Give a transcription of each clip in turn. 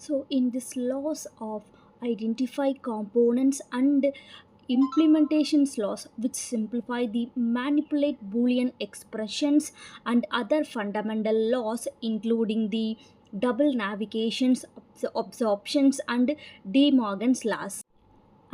So in this laws of identify components and implementations laws which simplify the manipulate boolean expressions and other fundamental laws including the double navigations, absorptions and De Morgan's laws.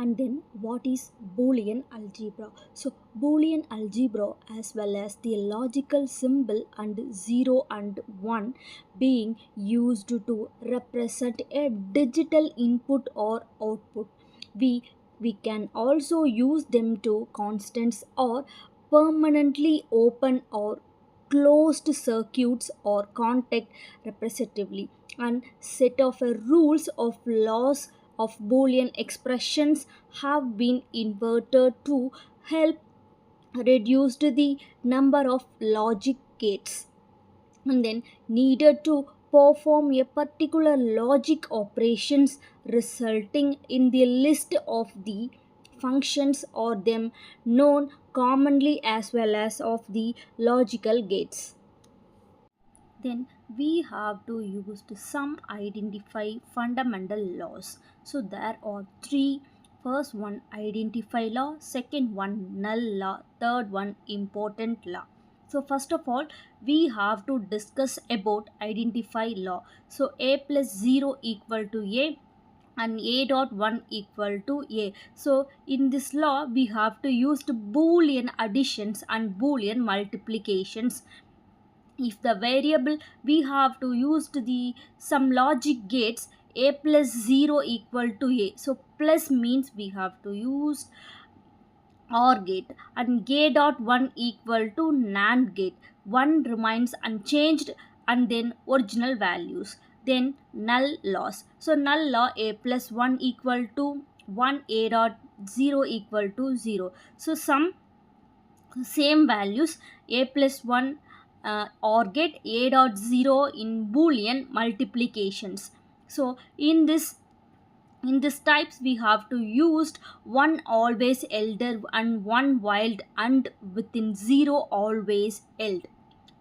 And then what is Boolean algebra? So Boolean algebra as well as the logical symbol and 0 and 1 being used to represent a digital input or output. We can also use them to constants or permanently open or closed circuits or contact representatively, and set of rules of laws of boolean expressions have been inverted to help reduce the number of logic gates and then needed to perform a particular logic operations, resulting in the list of the functions or them known commonly as well as of the logical gates. Then we have to use some identify fundamental laws. So there are three. First one identify law, second one null law, third one important law. So first of all we have to discuss about identify law. So a plus 0 equal to a and a dot 1 equal to a. So in this law we have to use the boolean additions and boolean multiplications. If the variable we have to use the some logic gates, a plus 0 equal to a, so plus means we have to use OR gate, and gate dot 1 equal to NAND gate, 1 remains unchanged and then original values. Then null laws, so null law a plus 1 equal to 1, a dot 0 equal to 0. So some same values, a plus 1 or get a dot 0 in boolean multiplications. So in this types we have to use one always elder and one wild and within 0 always held,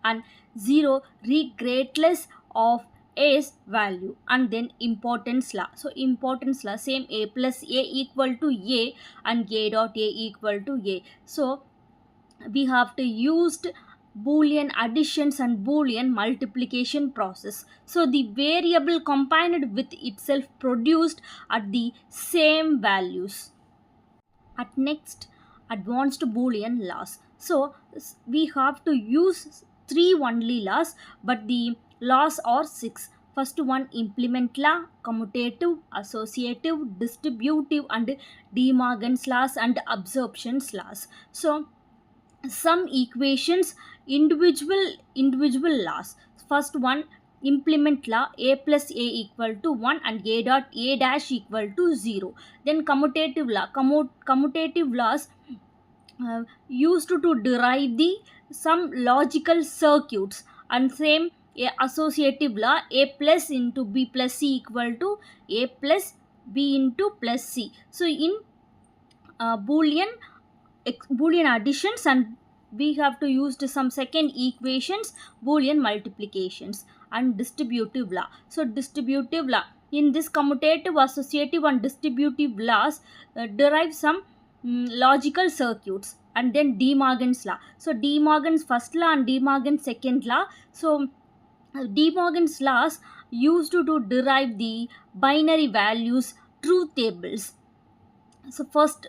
and 0 regardless of a's value. And then importance law, so importance law same a plus a equal to a and a dot a equal to a. So we have to use boolean additions and boolean multiplication process. So the variable combined with itself produced at the same values. At next, advanced boolean laws. So we have to use three only laws, but the laws are six. First one implement law, commutative, associative, distributive and De Morgan's laws and absorptions laws. So some equations, individual laws. First one implement law, a plus a equal to 1 and a dot a dash equal to 0. Then commutative law, commutative laws used to derive the some logical circuits. And same associative law, a plus into b plus c equal to a plus b into plus c. So in boolean additions, and we have to use some second equations, boolean multiplications. And distributive law, so distributive law in this commutative, associative and distributive laws derive some logical circuits. And then De Morgan's law, so De Morgan's first law and De Morgan's second law. So De Morgan's laws used to derive the binary values truth tables. So first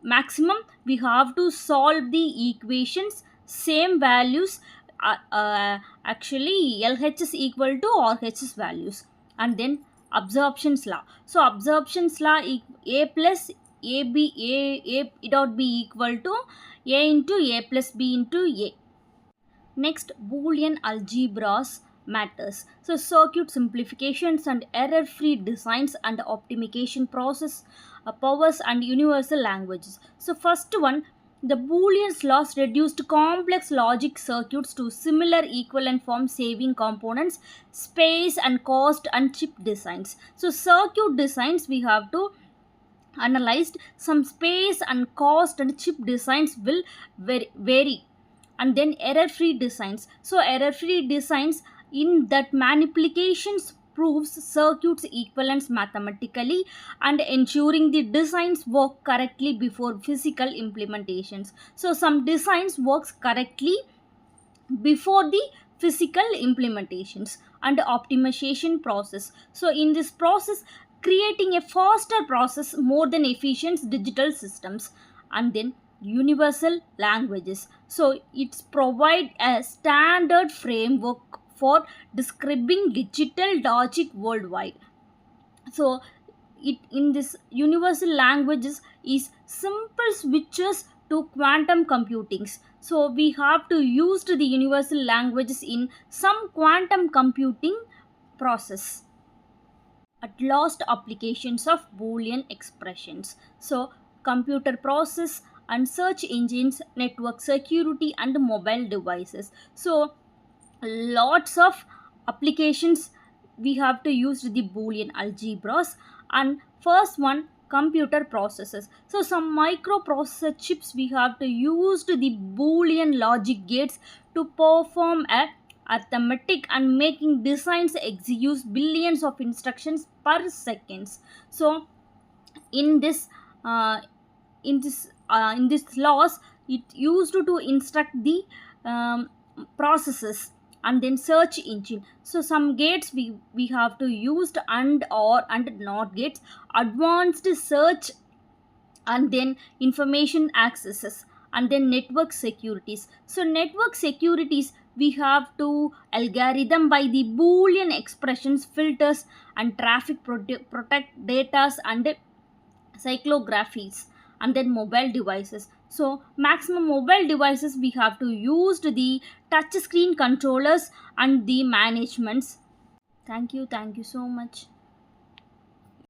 maximum we have to solve the equations same values, actually LHS equal to RHS values. And then absorptions law, so absorptions law a plus a dot b equal to a into a plus b into a. Next, boolean algebras matters. So circuit simplifications and error-free designs and optimization process, powers and universal languages. So first one, the Boolean laws reduced complex logic circuits to similar equivalent form, saving components, space and cost and chip designs. So circuit designs we have to analyze some space and cost and chip designs will vary. And then error free designs, so error free designs in that manipulations proves circuits equivalence mathematically and ensuring the designs work correctly before physical implementations. So some designs works correctly before the physical implementations and optimization process. So in this process, creating a faster process more than efficient digital systems. And then universal languages, so it's provide a standard framework for describing digital logic worldwide. So it in this universal languages is simple switches to quantum computings. So we have to use the universal languages in some quantum computing process. At last, applications of boolean expressions, so computer process and search engines, network security and mobile devices. So lots of applications we have to use the boolean algebras. And first one, computer processes. So some microprocessor chips we have to use the boolean logic gates to perform a arithmetic and making designs execute billions of instructions per seconds. So in this uh, in this laws, it used to instruct the um, processes and then search engine. So some gates we have to use and or and not gates, advanced search and then information accesses and then network securities. So network securities we have to algorithm by the boolean expressions, filters and traffic protect datas and cyclographies. And then mobile devices, so maximum mobile devices we have to use the touch screen controllers and the managements. Thank you so much.